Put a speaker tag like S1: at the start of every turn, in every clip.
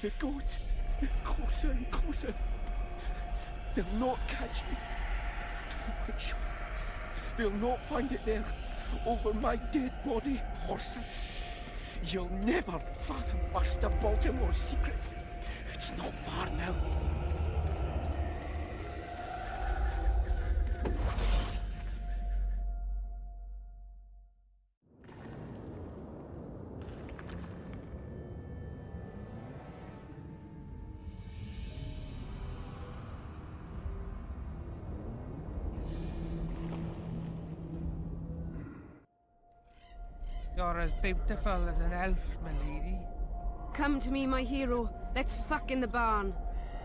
S1: the goats. They're closer and closer. They'll not catch me. Don't worry, Sean. They'll not find it there, over my dead body, horsets. You'll never fathom Master Baltimore's secrets. It's not far now.
S2: You're as beautiful as an elf, my lady.
S3: Come to me, my hero. Let's fuck in the barn.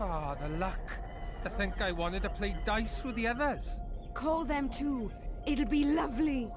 S2: Ah, the luck. To think I wanted to play dice with the others.
S3: Call them too. It'll be lovely.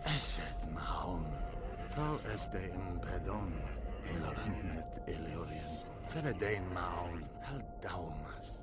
S4: Esed mahon, tal este impedon, ilrenet ilurian, feredein mahon, hal daumas.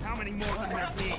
S5: How many more can there be?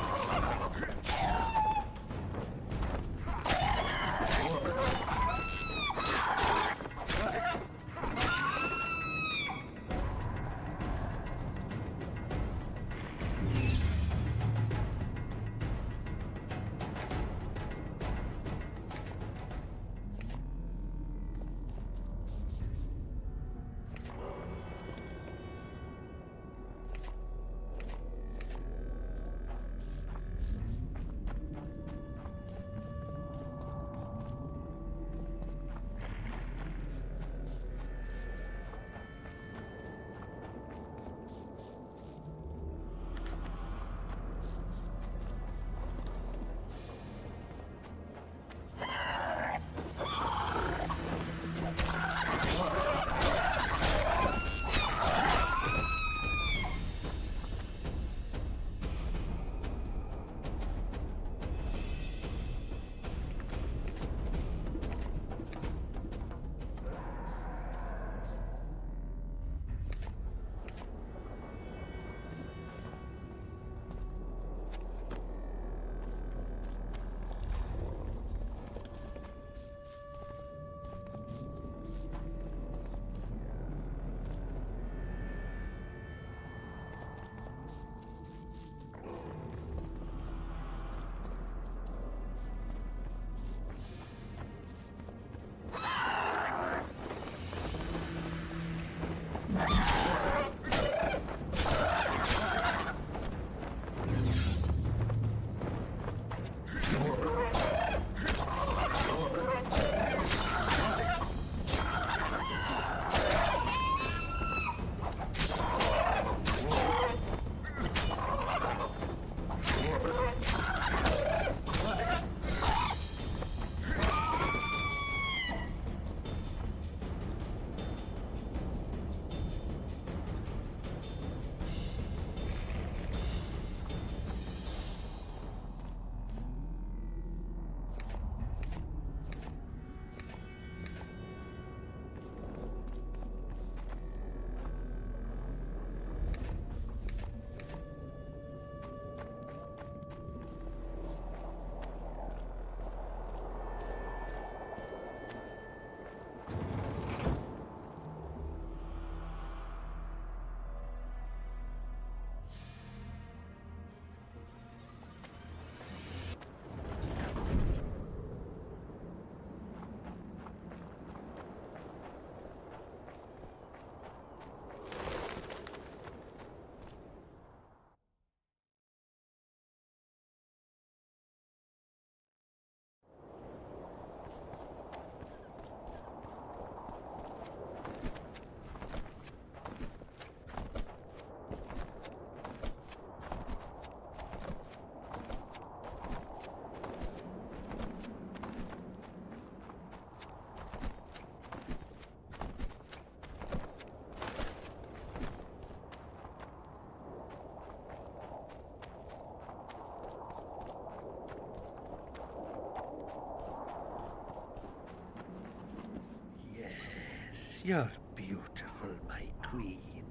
S6: You're beautiful, my queen,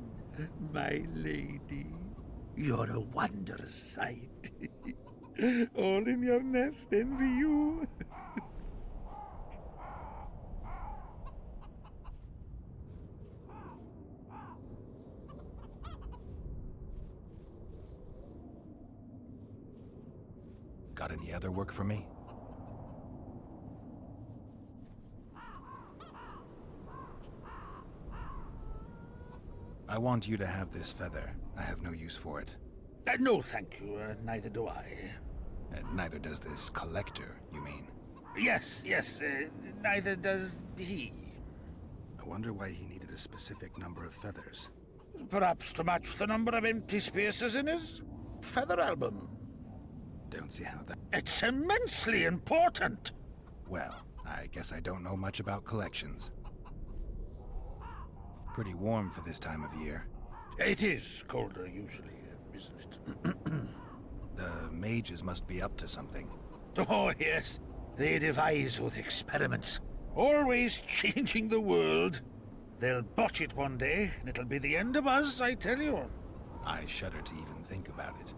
S6: my lady. You're a wondrous sight. All in your nest envy you.
S7: Got any other work for me? I want you to have this feather. I have no use for it.
S6: No, thank you. Neither do I.
S7: Neither does this collector, you mean?
S6: Yes, neither does he.
S7: I wonder why he needed a specific number of feathers.
S6: Perhaps to match the number of empty spaces in his feather album.
S7: Don't see how that...
S6: It's immensely important.
S7: Well, I guess I don't know much about collections. Pretty warm for this time of year.
S6: It is colder usually, isn't it?
S7: The mages must be up to something.
S6: Oh, yes. They devise with experiments. Always changing the world. They'll botch it one day, and it'll be the end of us, I tell you.
S7: I shudder to even think about it.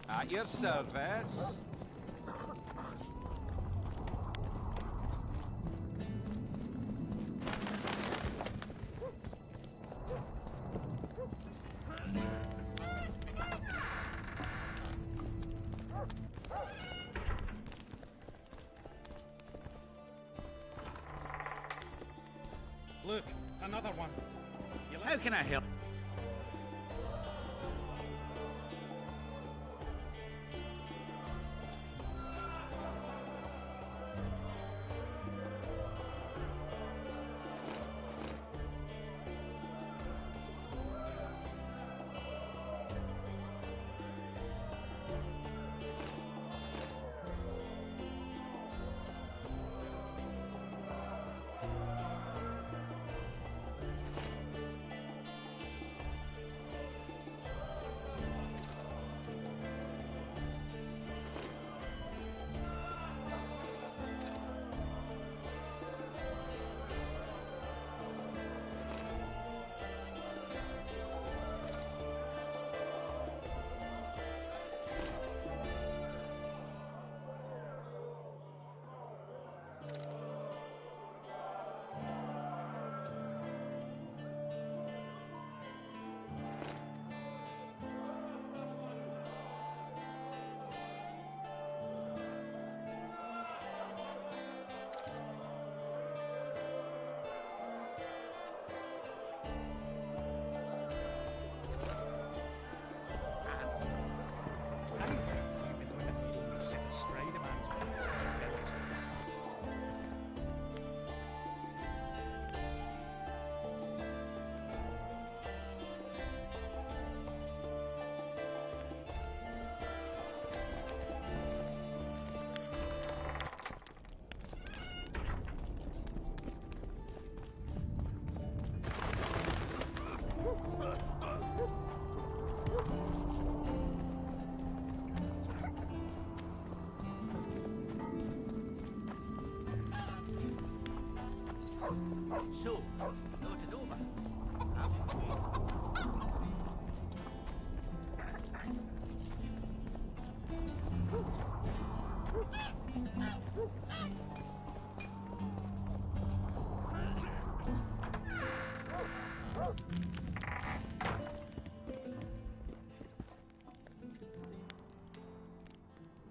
S8: At your service.
S5: Look, another one.
S8: How can I help? So, noted over.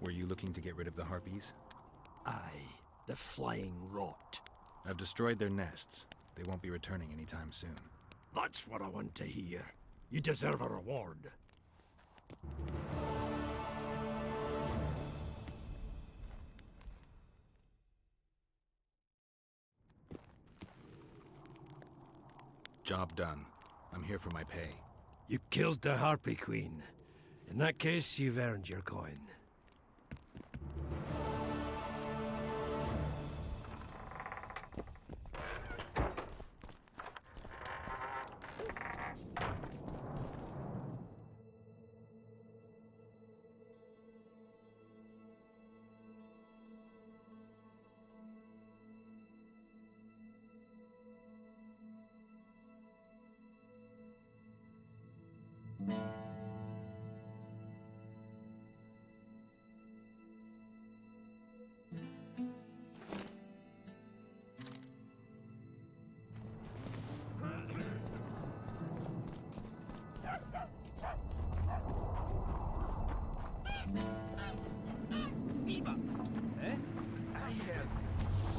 S7: Were you looking to get rid of the harpies?
S9: Aye, the flying rot.
S7: I've destroyed their nests. They won't be returning anytime soon.
S9: That's what I want to hear. You deserve a reward.
S7: Job done. I'm here for my pay.
S9: You killed the Harpy Queen. In that case, you've earned your coin.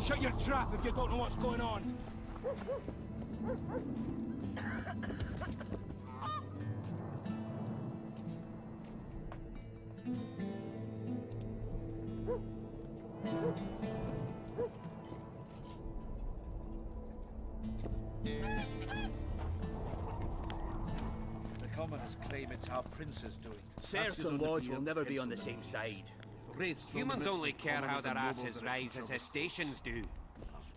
S2: Shut your trap if you don't know what's going on.
S8: The commoners claim it's our prince is doing.
S10: Serfs and lords will never be on the same side.
S11: Humans only care how their asses rise as their stations do.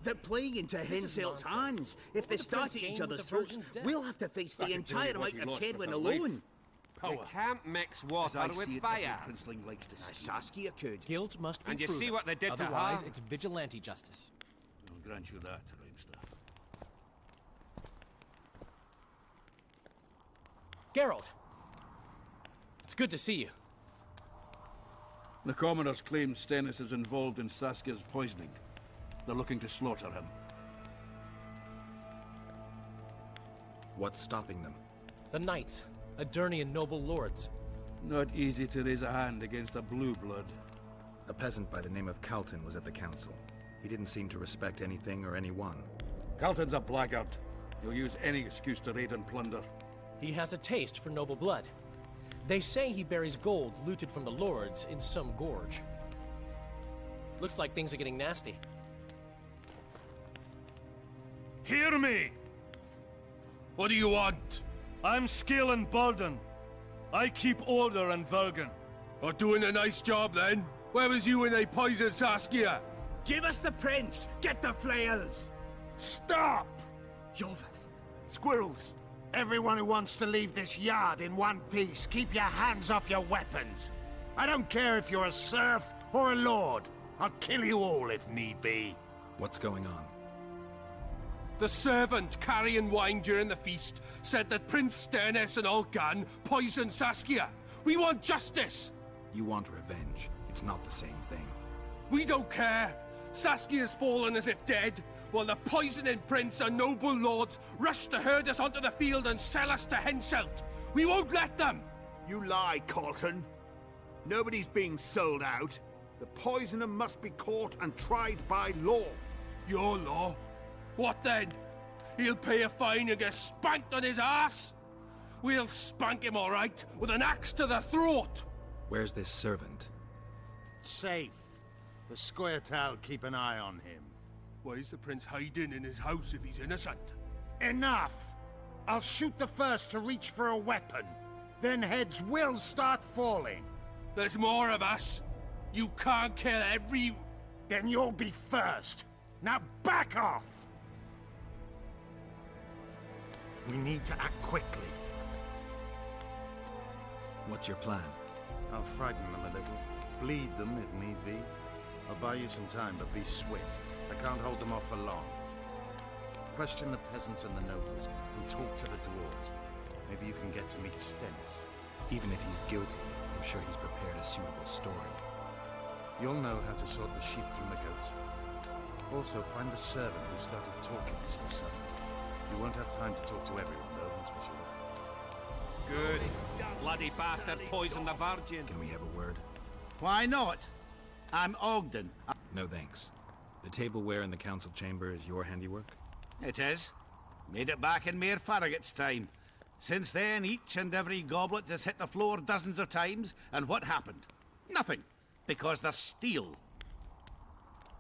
S10: They're playing into Henselt's hands. If they start at each other's throats, we'll have to face the entire amount of Kedwin alone.
S11: You can't mix water with fire.
S10: Saskia could.
S12: Guilt must be
S11: And you
S12: proven.
S11: see what they did to her?
S12: Otherwise, it's vigilante justice.
S5: I'll grant you that, Reinster.
S12: Geralt! It's good to see you.
S5: The commoners claim Stennis is involved in Saskia's poisoning. They're looking to slaughter him.
S7: What's stopping them?
S12: The knights, Adernian noble lords.
S5: Not easy to raise a hand against a blue blood.
S7: A peasant by the name of Calton was at the council. He didn't seem to respect anything or anyone.
S5: Calton's a blackguard. He'll use any excuse to raid and plunder.
S12: He has a taste for noble blood. They say he buries gold looted from the lords in some gorge. Looks like things are getting nasty.
S13: Hear me! What do you want? I'm Skill and Burden. I keep order in Vergen.
S14: Or doing a nice job then? Where was you when they poisoned Saskia?
S10: Give us the prince! Get the flails!
S4: Stop!
S10: Yoveth.
S4: Squirrels! Everyone who wants to leave this yard in one piece, keep your hands off your weapons. I don't care if you're a serf or a lord. I'll kill you all if need be.
S7: What's going on?
S14: The servant carrying wine during the feast said that Prince Stennis and Olgan poisoned Saskia. We want justice!
S7: You want revenge. It's not the same thing.
S14: We don't care. Saskia's fallen as if dead, while the poisoning prince and noble lords rush to herd us onto the field and sell us to Henselt. We won't let them!
S10: You lie, Calton. Nobody's being sold out. The poisoner must be caught and tried by law.
S14: Your law? What then? He'll pay a fine and get spanked on his ass? We'll spank him all right, with an axe to the throat!
S7: Where's this servant?
S4: Safe. The Squirt'll keep an eye on him.
S14: Why is the prince hiding in his house if he's innocent?
S4: Enough! I'll shoot the first to reach for a weapon. Then heads will start falling.
S14: There's more of us. You can't kill every...
S4: Then you'll be first. Now back off! We need to act quickly.
S7: What's your plan?
S4: I'll frighten them a little. Bleed them if need be. I'll buy you some time, but be swift. I can't hold them off for long. Question the peasants and the nobles, and talk to the dwarves. Maybe you can get to meet Stennis.
S7: Even if he's guilty, I'm sure he's prepared a suitable story.
S4: You'll know how to sort the sheep from the goats. Also, find the servant who started talking so suddenly. You won't have time to talk to everyone, though, that's for sure.
S11: Good. Bloody bastard poisoned the Virgin.
S7: Can we have a word?
S10: Why not? I'm Ogden.
S7: No thanks. The tableware in the council chamber is your handiwork?
S10: It is. Made it back in Mayor Farragut's time. Since then, each and every goblet has hit the floor dozens of times, and what happened? Nothing. Because they're steel.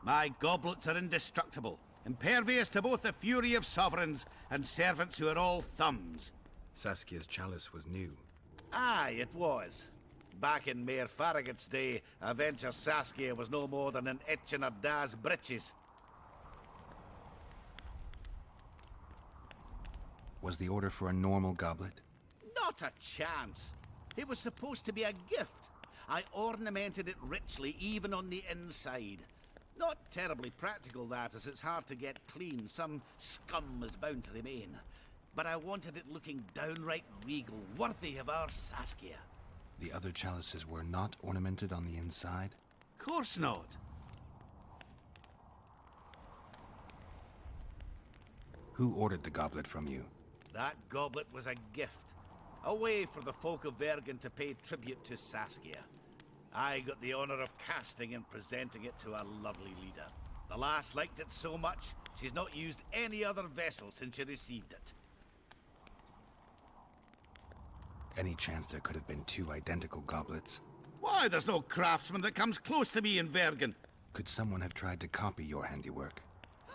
S10: My goblets are indestructible, impervious to both the fury of sovereigns and servants who are all thumbs.
S7: Saskia's chalice was new.
S10: Aye, it was. Back in Mayor Farragut's day, a venture Saskia was no more than an itch in her da's breeches.
S7: Was the order for a normal goblet?
S10: Not a chance. It was supposed to be a gift. I ornamented it richly, even on the inside. Not terribly practical, that, as it's hard to get clean. Some scum is bound to remain. But I wanted it looking downright regal, worthy of our Saskia.
S7: The other chalices were not ornamented on the inside?
S10: Course not.
S7: Who ordered the goblet from you?
S10: That goblet was a gift. A way for the folk of Vergen to pay tribute to Saskia. I got the honor of casting and presenting it to our lovely leader. The lass liked it so much, she's not used any other vessel since she received it.
S7: Any chance there could have been two identical goblets?
S10: Why, there's no craftsman that comes close to me in Vergen.
S7: Could someone have tried to copy your handiwork?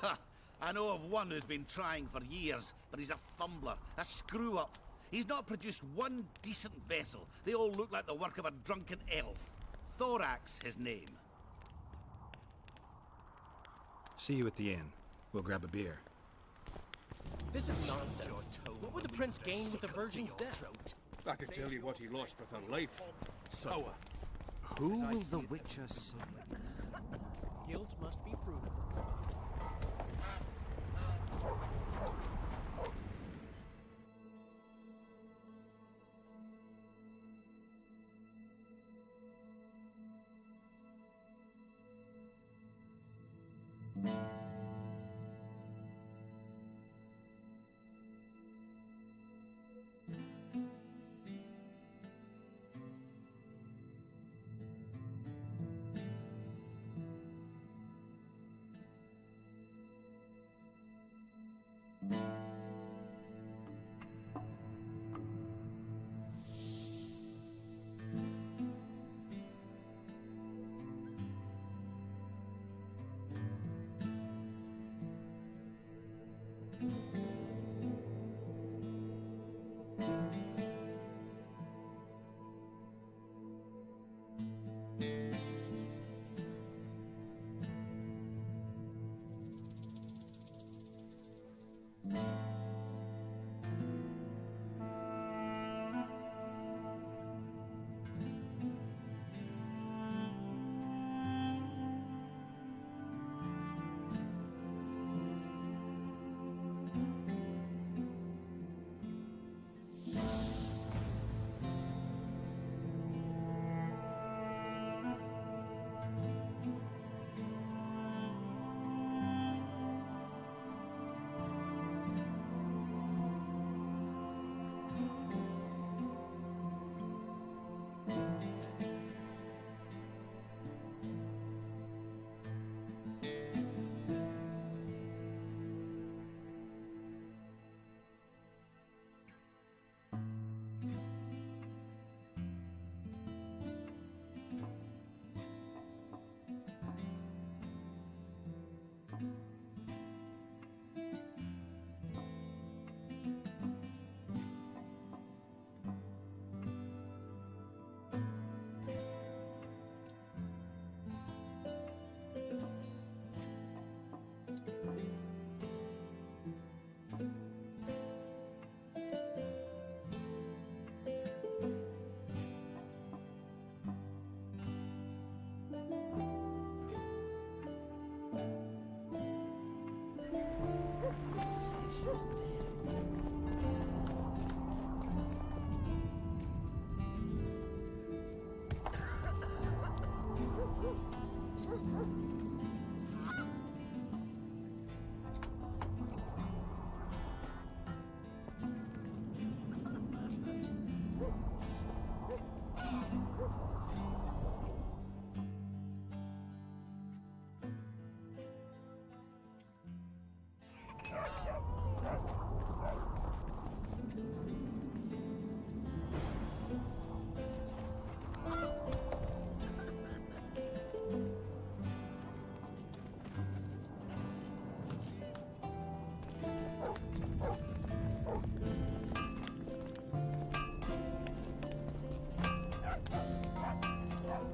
S10: Ha! I know of one who's been trying for years, but he's a fumbler, a screw-up. He's not produced one decent vessel. They all look like the work of a drunken elf. Thorax, his name.
S7: See you at the inn. We'll grab a beer.
S12: This is nonsense. What would the prince gain with the virgin's death?
S5: I can tell you what he lost with her life. Power.
S1: Who will the Witcher summon?
S12: Guilt must be proven.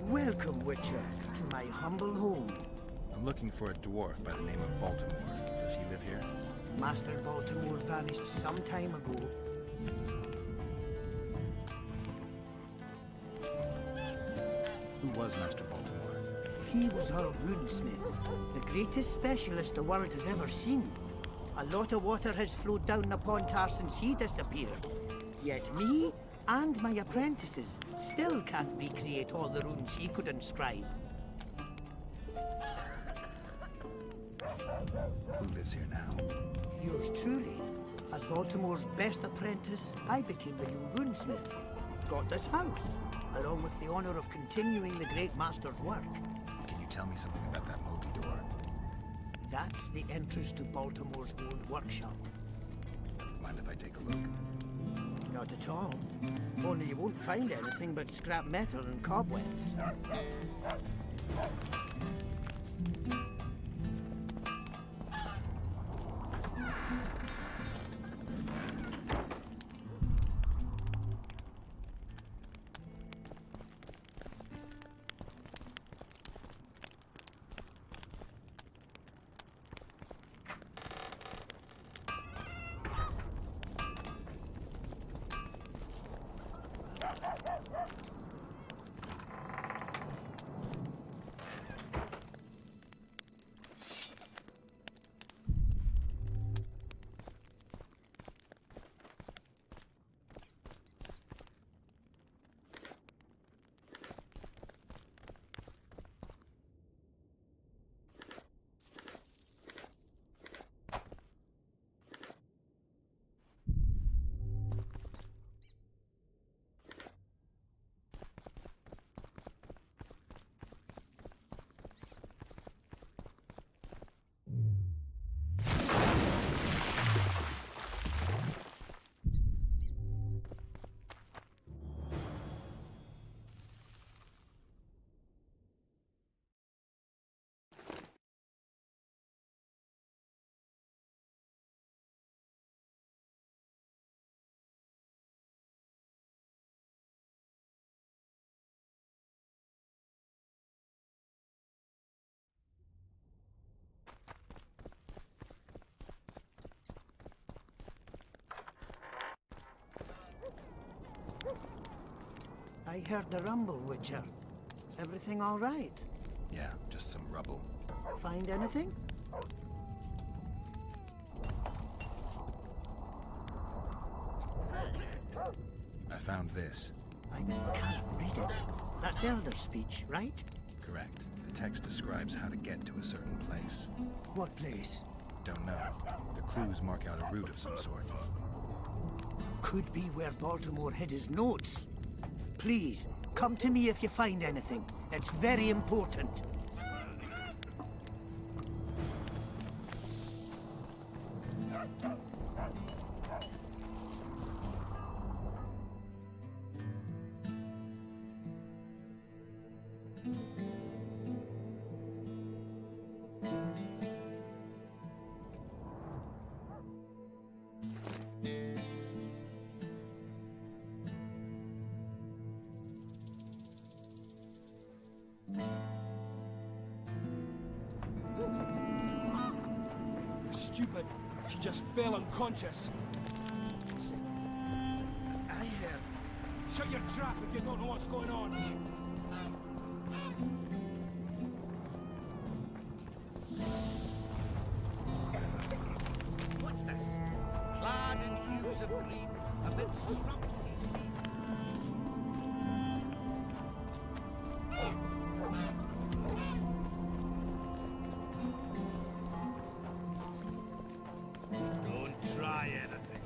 S15: Welcome, Witcher, to my humble home.
S7: I'm looking for a dwarf by the name of Baltimore. Does he live here?
S15: Master Baltimore vanished some time ago.
S7: Who was Master Baltimore?
S15: He was our runesmith, the greatest specialist the world has ever seen. A lot of water has flowed down upon Tar since he disappeared. Yet me and my apprentices still can't recreate all the runes he could inscribe.
S7: Who lives here now?
S15: Yours truly. As Baltimore's best apprentice, I became the new runesmith. Got this house, along with the honor of continuing the great master's work.
S7: Can you tell me something about that moldy door?
S15: That's the entrance to Baltimore's old workshop.
S7: Mind if I take a look?
S15: Not at all. Only you won't find anything but scrap metal and cobwebs. I heard the rumble, Witcher. Everything all right?
S7: Yeah, just some rubble.
S15: Find anything?
S7: I found this.
S15: I can't read it. That's Elder speech, right?
S7: Correct. The text describes how to get to a certain place.
S15: What place?
S7: Don't know. The clues mark out a route of some sort.
S15: Could be where Baltimore hid his notes. Please, come to me if you find anything. It's very important.
S1: Stupid. She just fell unconscious. I heard. Shut your trap if you don't know what's going on.
S10: What's this? Clad in hues of green, amid shrubs he sees. Don't try anything.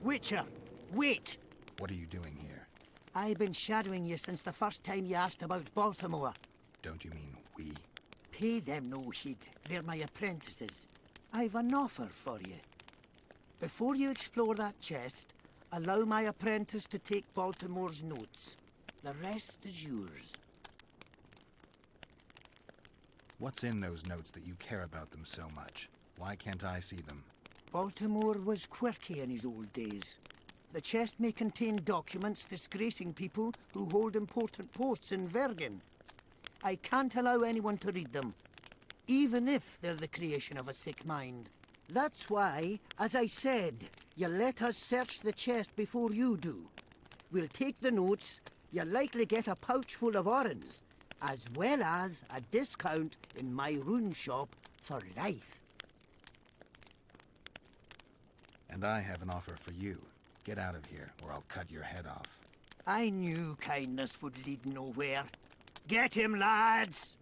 S15: Witcher, wait!
S7: What are you doing here?
S15: I've been shadowing you since the first time you asked about Baltimore.
S7: Don't you mean we?
S15: Pay them no heed. They're my apprentices. I've an offer for you. Before you explore that chest, allow my apprentice to take Baltimore's notes. The rest is yours.
S7: What's in those notes that you care about them so much? Why can't I see them?
S15: Baltimore was quirky in his old days. The chest may contain documents disgracing people who hold important posts in Vergen. I can't allow anyone to read them, even if they're the creation of a sick mind. That's why, as I said, you let us search the chest before you do. We'll take the notes, you'll likely get a pouch full of oranges, as well as a discount in my rune shop for life.
S7: And I have an offer for you. Get out of here, or I'll cut your head off.
S15: I knew kindness would lead nowhere. Get him, lads!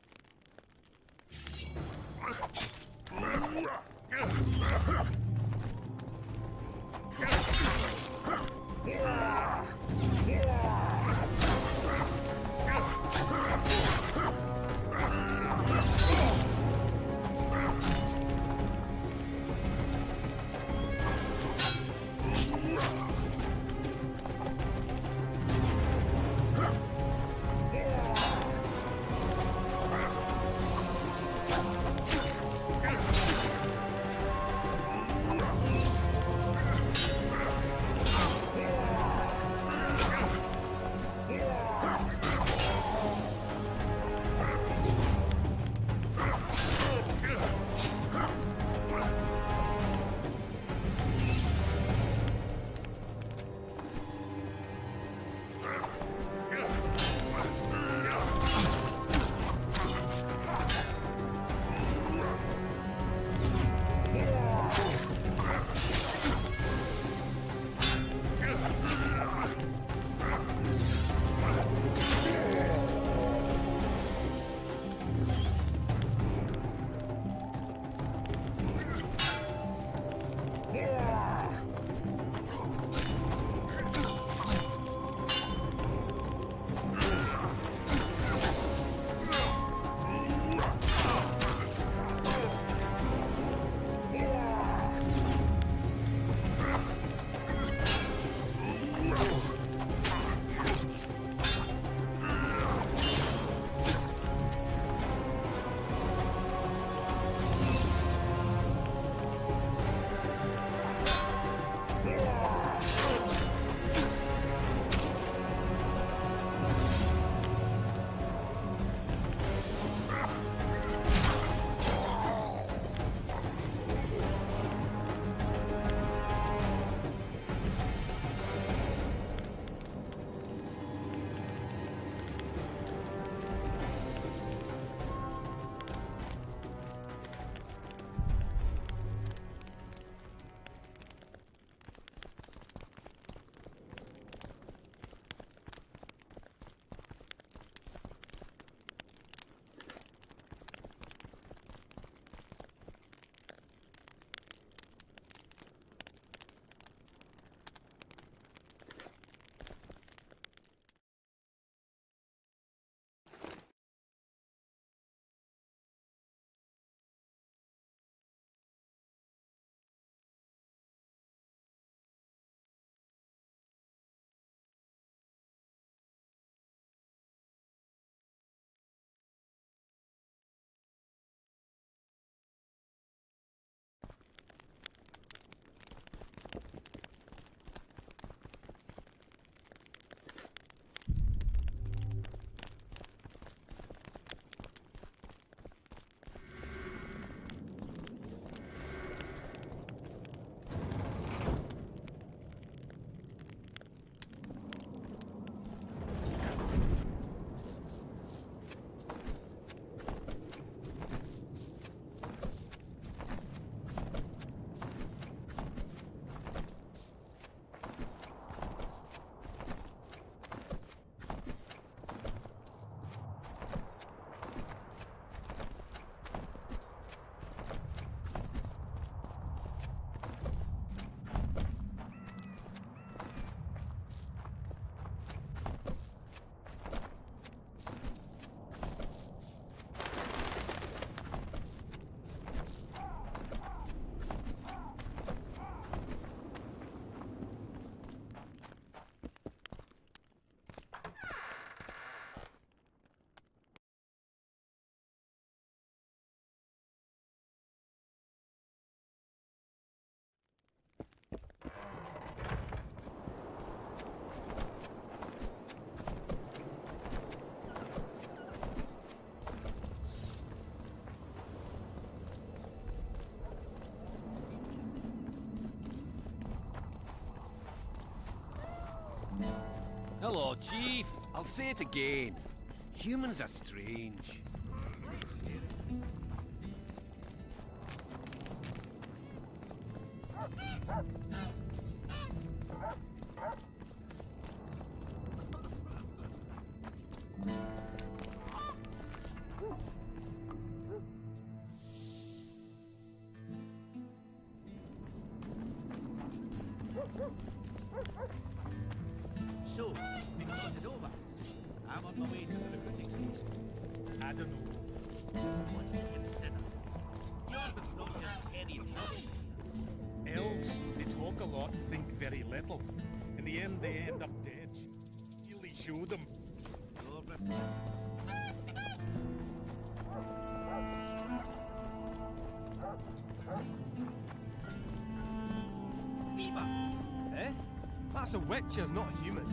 S11: Chief, I'll say it again. Humans are strange.
S10: So, is it over? I'm on my way to the recruiting station. I don't know. What's to consider? Jordan's not just any trouble.
S6: Elves, they talk a lot, think very little. In the end, they end up dead. Really show them.
S10: Your reply.
S11: Beaver! Eh? That's a witcher, not a human.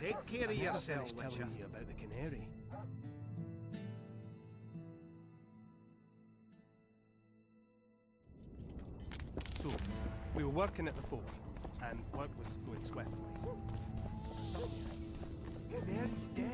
S10: Take care of yourself,
S9: telling
S10: Witcher.
S9: you about the canary.
S16: So, we were working at the fort, and work was going swiftly.
S1: There he's dead.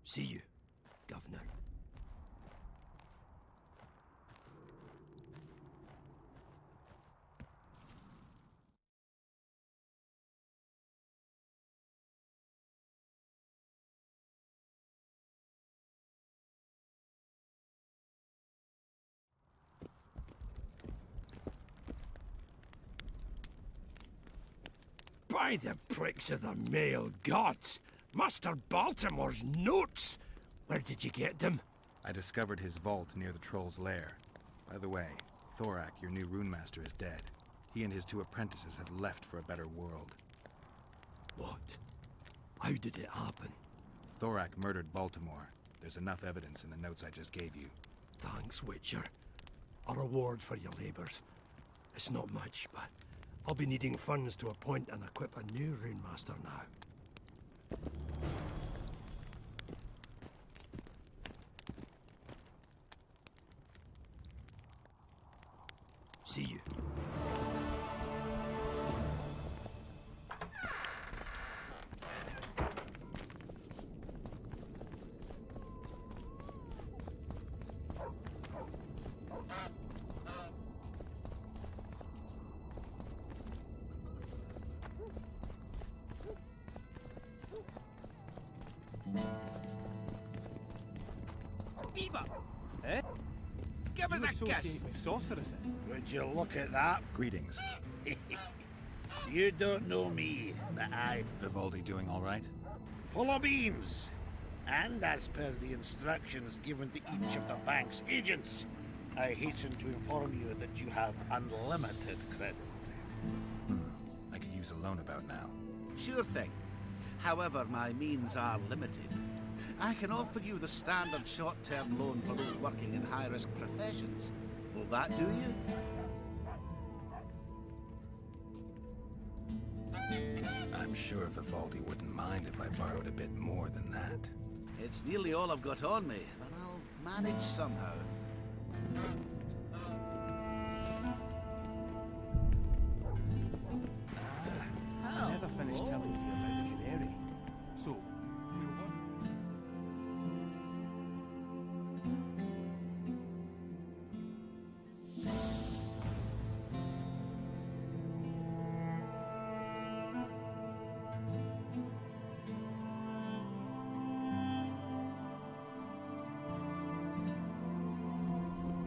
S9: See you, Governor. By the pricks of the male gods! Master Baltimore's notes! Where did you get them?
S7: I discovered his vault near the troll's lair. By the way, Thorak, your new rune master, is dead. He and his 2 apprentices have left for a better world.
S9: What? How did it happen?
S7: Thorak murdered Baltimore. There's enough evidence in the notes I just gave you.
S9: Thanks, Witcher. A reward for your labors. It's not much, but I'll be needing funds to appoint and equip a new rune master now. See you.
S14: Beaver!
S16: Eh?
S14: Give us
S16: You
S14: a
S16: associate
S14: kiss!
S16: with sorceresses?
S6: Would you look at that?
S7: Greetings.
S6: You don't know me, but I...
S7: Vivaldi doing all right?
S6: Full of beans. And as per the instructions given to each of the bank's agents, I hasten to inform you that you have unlimited credit.
S7: I could use a loan about now.
S10: Sure thing. However, my means are limited. I can offer you the standard short-term loan for those working in high-risk professions. Will that do you?
S7: I'm sure Vivaldi wouldn't mind if I borrowed a bit more than that.
S10: It's nearly all I've got on me, but I'll manage somehow.
S16: I never finished telling you about the canary. So, we'll work.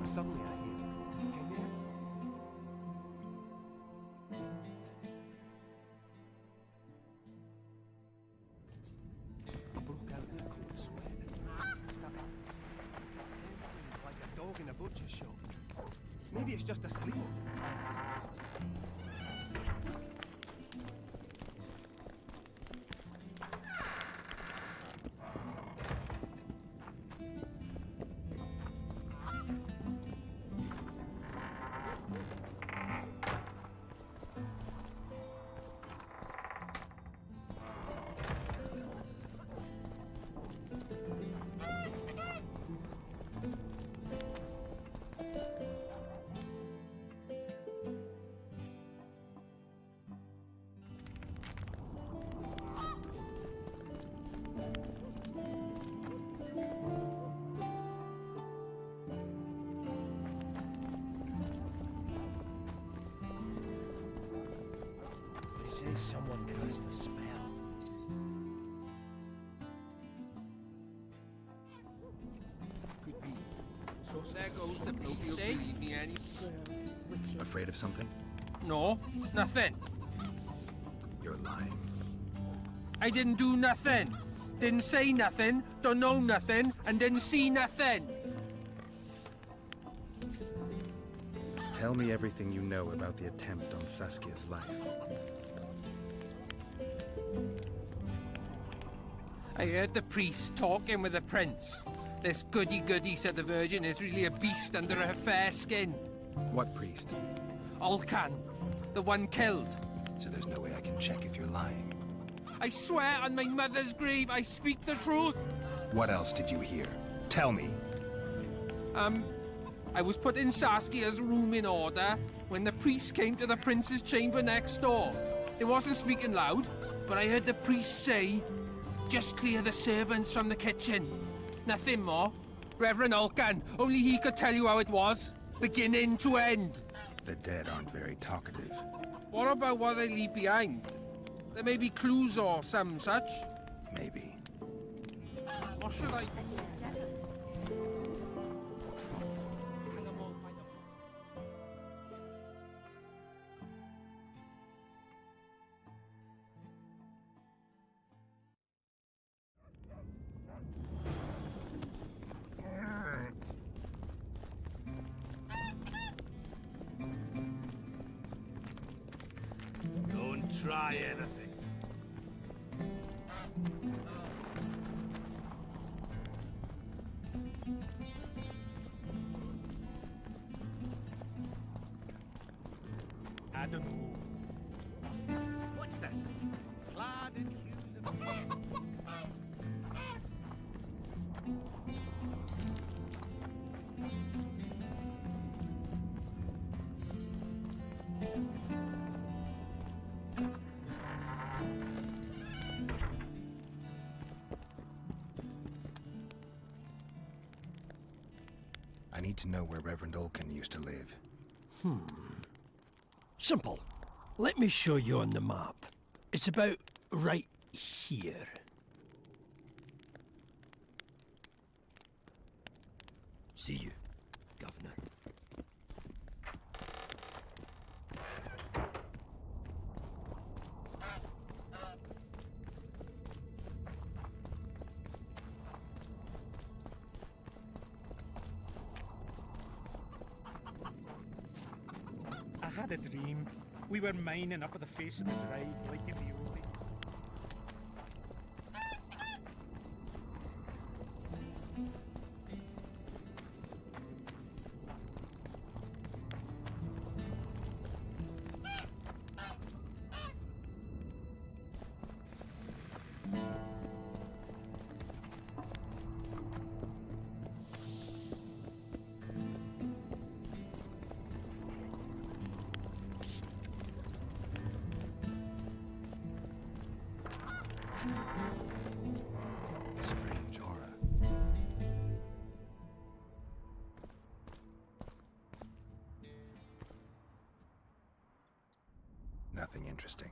S16: Suddenly I hear, can you? I broke out in a cold sweat. Started like a dog in a butcher's shop. Maybe it's just asleep. They say someone cast a spell.
S14: Could be. So there goes the piece, eh? Believe me any.
S7: Afraid of something?
S2: No, nothing.
S7: You're lying.
S2: I didn't do nothing. Didn't say nothing, don't know nothing, and didn't see nothing.
S7: Tell me everything you know about the attempt on Saskia's life.
S2: I heard the priest talking with the prince. This goody-goody said the Virgin is really a beast under her fair skin.
S7: What priest?
S2: Olcan, the one killed.
S7: So there's no way I can check if you're lying.
S2: I swear on my mother's grave I speak the truth.
S7: What else did you hear? Tell me.
S2: I was put in Saskia's room in order when the priest came to the prince's chamber next door. They wasn't speaking loud, but I heard the priest say, "Just clear the servants from the kitchen." Nothing more. Reverend Olcan, only he could tell you how it was, beginning to end.
S7: The dead aren't very talkative.
S2: What about what they leave behind? There may be clues or some such.
S7: Maybe.
S2: What should I...
S4: Don't try anything.
S16: I don't know.
S10: What's this? Clad in hues of...
S7: I need to know where Reverend Olkin used to live.
S9: Simple. Let me show you on the map. It's about right here. See you, Governor.
S6: I had a dream. We were mining up at the face of the drive like in the old days.
S7: Strange aura. Nothing interesting.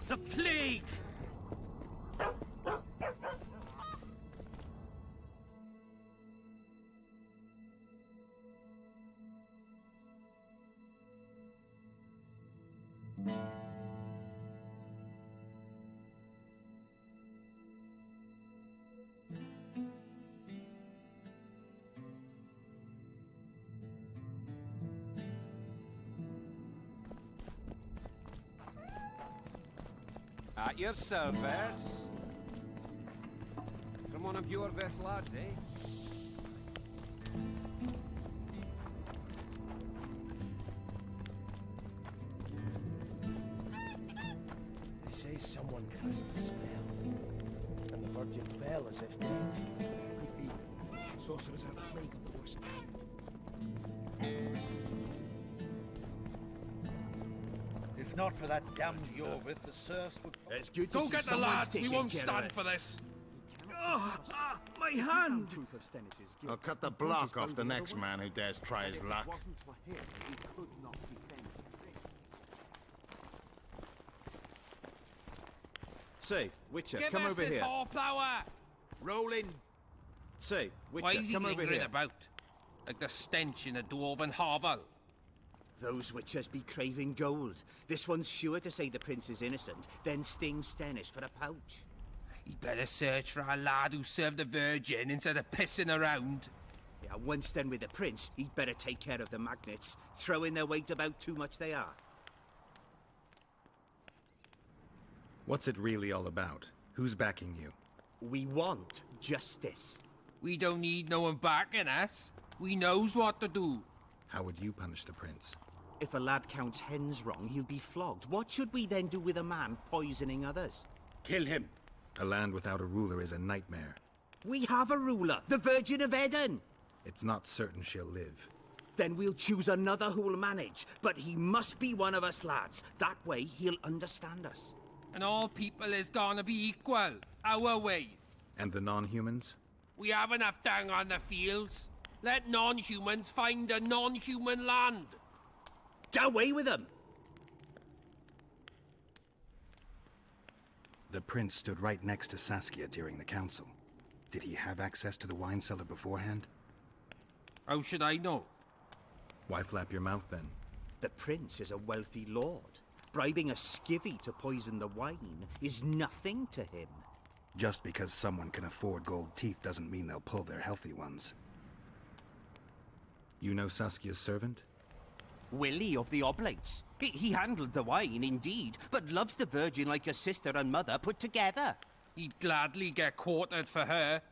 S10: The plague!
S11: At your service. From one of your best lads, eh?
S16: They say someone cast a spell, and the Virgin fell as if dead. Could be sorcerers are the plague of the worst kind.
S8: If not for that damned Yorvith, the serfs would...
S1: It's good to
S2: Go
S1: see
S2: get the
S1: someone's
S2: lads. We
S1: taking
S2: won't
S1: care of
S2: stand
S1: it.
S2: for this.
S1: My hand! I'll cut the block off the next man who dares try his luck. Say, Witcher,
S2: Give
S1: come
S2: us
S1: over
S2: this
S1: here.
S2: horsepower.
S1: Rolling. Say,
S2: Why
S1: Witcher,
S2: is he
S1: come over
S2: lingering
S1: here.
S2: about? Like the stench in a dwarven hovel.
S17: Those witchers be craving gold. This one's sure to say the prince is innocent, then sting Stennis for a pouch.
S2: He better search for a lad who served the Virgin instead of pissing around.
S17: Yeah, once done with the prince, he'd better take care of the magnets, throwing their weight about too much they are.
S7: What's it really all about? Who's backing you?
S17: We want justice.
S2: We don't need no one backing us. We knows what to do.
S7: How would you punish the prince?
S17: If a lad counts hens wrong, he'll be flogged. What should we then do with a man poisoning others?
S10: Kill him.
S7: A land without a ruler is a nightmare.
S17: We have a ruler, the Virgin of Eden.
S7: It's not certain she'll live.
S17: Then we'll choose another who'll manage. But he must be one of us lads. That way he'll understand us.
S2: And all people is gonna be equal, our way.
S7: And the non-humans?
S2: We have enough dung on the fields. Let non-humans find a non-human land.
S17: Away with them!
S7: The prince stood right next to Saskia during the council. Did he have access to the wine cellar beforehand?
S2: How should I know?
S7: Why flap your mouth then?
S17: The prince is a wealthy lord. Bribing a skivvy to poison the wine is nothing to him.
S7: Just because someone can afford gold teeth doesn't mean they'll pull their healthy ones. You know Saskia's servant?
S17: Willie of the Oblates. He handled the wine, indeed, but loves the Virgin like a sister and mother put together.
S2: He'd gladly get quartered for her.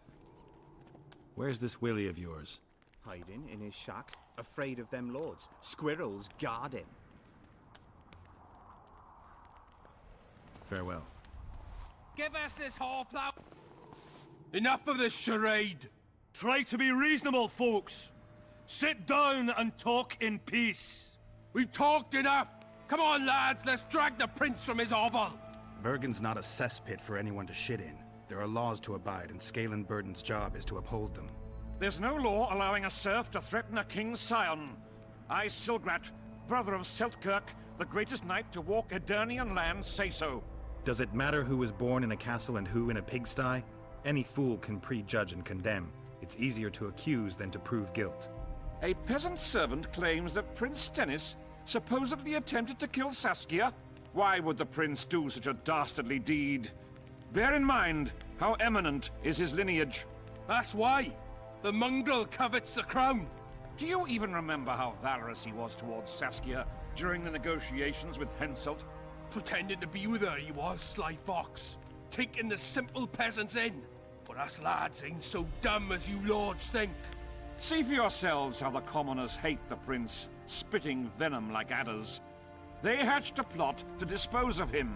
S7: Where's this Willie of yours?
S17: Hiding in his shack, afraid of them lords. Squirrels guard him.
S7: Farewell.
S2: Give us this horplow. Enough of this charade.
S13: Try to be reasonable, folks. Sit down and talk in peace.
S2: We've talked enough. Come on, lads, let's drag the prince from his hovel.
S7: Vergen's not a cesspit for anyone to shit in. There are laws to abide, and Scalen Burden's job is to uphold them.
S9: There's no law allowing a serf to threaten a king's scion. I, Silgrat, brother of Seltkirk, the greatest knight to walk Edirnian land, say so.
S7: Does it matter who was born in a castle and who in a pigsty? Any fool can prejudge and condemn. It's easier to accuse than to prove guilt.
S9: A peasant servant claims that Prince Stennis supposedly attempted to kill Saskia. Why would the prince do such a dastardly deed? Bear in mind how eminent is his lineage.
S2: That's why. The mongrel covets the crown.
S9: Do you even remember how valorous he was towards Saskia during the negotiations with Henselt?
S2: Pretending to be with her, he was, sly fox. Taking the simple peasants in. But us lads ain't so dumb as you lords think.
S9: See for yourselves how the commoners hate the prince, spitting venom like adders. They hatched a plot to dispose of him.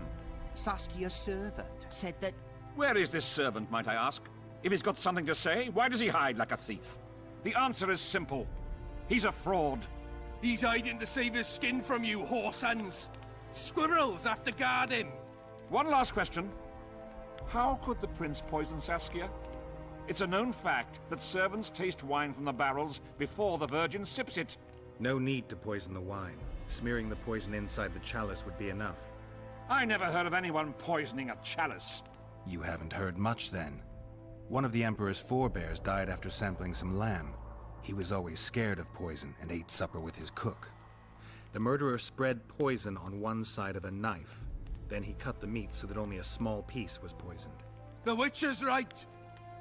S17: Saskia's servant said that...
S9: Where is this servant, might I ask? If he's got something to say, why does he hide like a thief? The answer is simple. He's a fraud.
S2: He's hiding to save his skin from you, whoresons. Squirrels have to guard him.
S9: One last question. How could the prince poison Saskia? It's a known fact that servants taste wine from the barrels before the Virgin sips it.
S7: No need to poison the wine. Smearing the poison inside the chalice would be enough.
S9: I never heard of anyone poisoning a chalice.
S7: You haven't heard much then. One of the Emperor's forebears died after sampling some lamb. He was always scared of poison and ate supper with his cook. The murderer spread poison on one side of a knife. Then he cut the meat so that only a small piece was poisoned.
S2: The witch is right.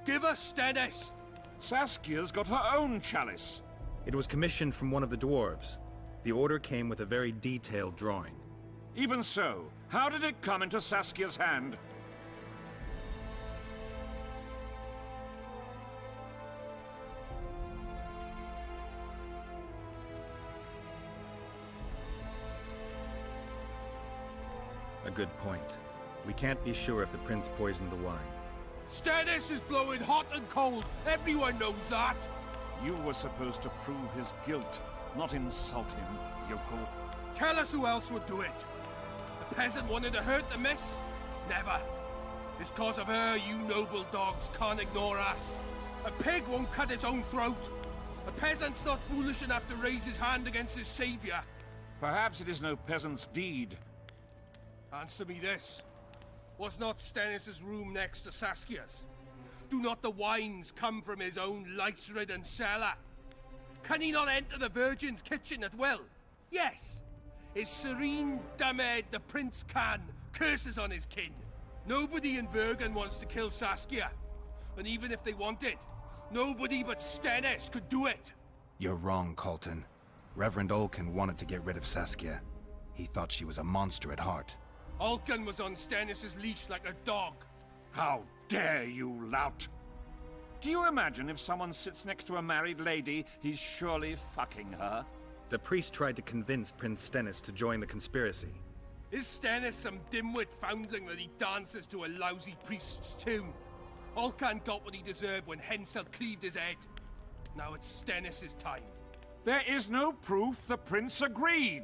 S2: Give us Stennis.
S9: Saskia's got her own chalice.
S7: It was commissioned from one of the dwarves. The order came with a very detailed drawing.
S9: Even so, how did it come into Saskia's hand?
S7: A good point. We can't be sure if the prince poisoned the wine.
S2: Stennis is blowing hot and cold. Everyone knows that.
S9: You were supposed to prove his guilt, not insult him, yokel.
S2: Tell us who else would do it. The peasant wanted to hurt the miss? Never. It's cause of her you noble dogs can't ignore us. A pig won't cut its own throat. A peasant's not foolish enough to raise his hand against his savior.
S9: Perhaps it is no peasant's deed.
S2: Answer me this. Was not Stennis' room next to Saskia's? Do not the wines come from his own lice-ridden cellar? Can he not enter the Virgin's kitchen at will? Yes. His serene Damed the Prince can, curses on his kin. Nobody in Vergen wants to kill Saskia. And even if they wanted, nobody but Stennis could do it.
S7: You're wrong, Colton. Reverend Olkin wanted to get rid of Saskia. He thought she was a monster at heart.
S2: Olkin was on Stennis' leash like a dog.
S9: How dare you, lout! Do you imagine if someone sits next to a married lady, he's surely fucking her?
S7: The priest tried to convince Prince Stennis to join the conspiracy.
S14: Is Stennis some dimwit foundling that he dances to a lousy priest's tune? Olcan got what he deserved when Hensel cleaved his head. Now it's Stennis' time.
S9: There is no proof the prince agreed.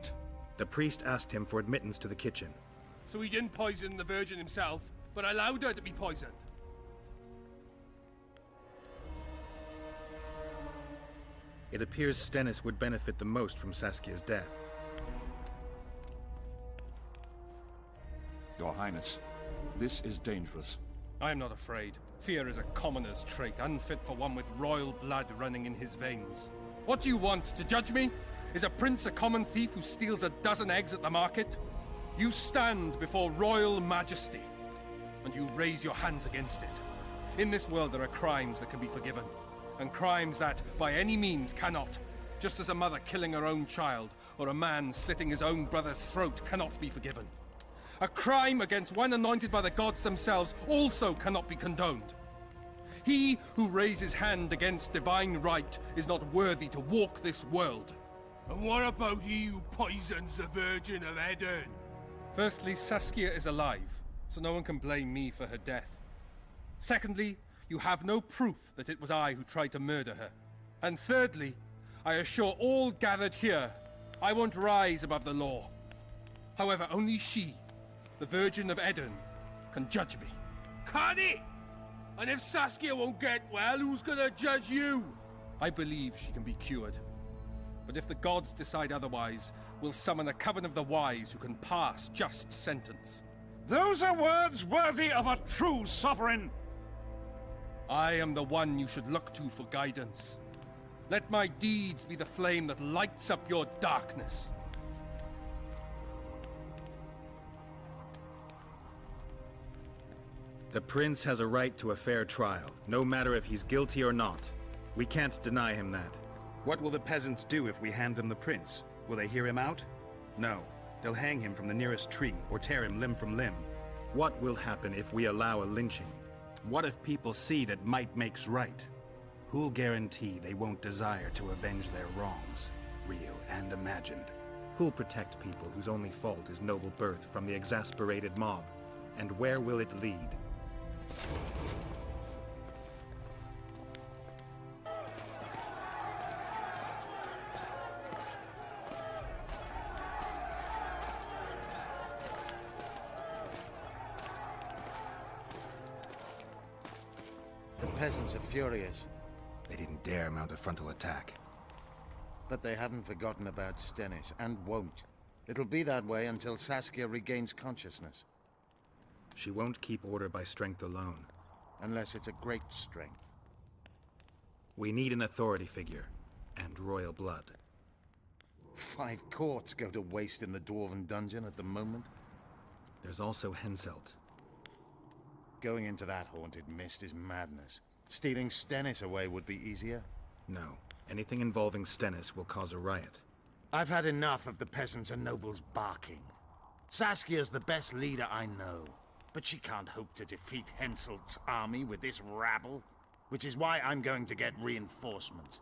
S7: The priest asked him for admittance to the kitchen.
S14: So he didn't poison the Virgin himself, but allowed her to be poisoned.
S7: It appears Stennis would benefit the most from Saskia's death.
S9: Your Highness, this is dangerous.
S14: I am not afraid. Fear is a commoner's trait, unfit for one with royal blood running in his veins. What do you want, to judge me? Is a prince a common thief who steals a dozen eggs at the market? You stand before royal majesty, and you raise your hands against it. In this world there are crimes that can be forgiven, and crimes that, by any means, cannot. Just as a mother killing her own child, or a man slitting his own brother's throat cannot be forgiven. A crime against one anointed by the gods themselves also cannot be condoned. He who raises hand against divine right is not worthy to walk this world. And what about he who poisons the Virgin of Eden? Firstly, Saskia is alive, so no one can blame me for her death. Secondly, you have no proof that it was I who tried to murder her. And thirdly, I assure all gathered here, I won't rise above the law. However, only she, the Virgin of Eden, can judge me. Can he? And if Saskia won't get well, who's gonna judge you? I believe she can be cured. But if the gods decide otherwise, we'll summon a coven of the wise who can pass just sentence.
S9: Those are words worthy of a true sovereign!
S14: I am the one you should look to for guidance. Let my deeds be the flame that lights up your darkness.
S7: The prince has a right to a fair trial, no matter if he's guilty or not. We can't deny him that. What will the peasants do if we hand them the prince? Will they hear him out? No. They'll hang him from the nearest tree or tear him limb from limb. What will happen if we allow a lynching? What if people see that might makes right? Who'll guarantee they won't desire to avenge their wrongs, real and imagined? Who'll protect people whose only fault is noble birth from the exasperated mob? And where will it lead?
S6: The peasants are furious.
S7: They didn't dare mount a frontal attack.
S6: But they haven't forgotten about Stennis, and won't. It'll be that way until Saskia regains consciousness.
S7: She won't keep order by strength alone.
S6: Unless it's a great strength.
S7: We need an authority figure, and royal blood.
S6: 5 courts go to waste in the Dwarven dungeon at the moment.
S7: There's also Henselt.
S6: Going into that haunted mist is madness. Stealing Stennis away would be easier.
S7: No. Anything involving Stennis will cause a riot.
S6: I've had enough of the peasants and nobles barking. Saskia's the best leader I know. But she can't hope to defeat Henselt's army with this rabble. Which is why I'm going to get reinforcements.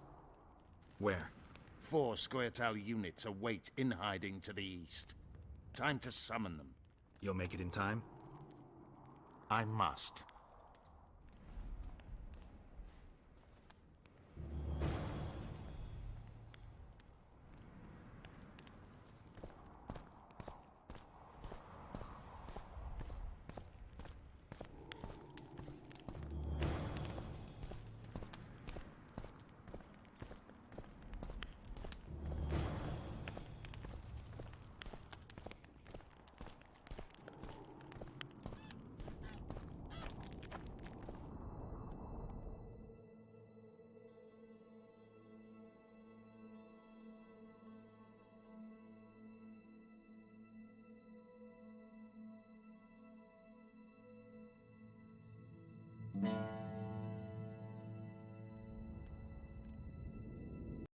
S7: Where?
S6: 4 Scoia'tael units await in hiding to the east. Time to summon them.
S7: You'll make it in time?
S6: I must.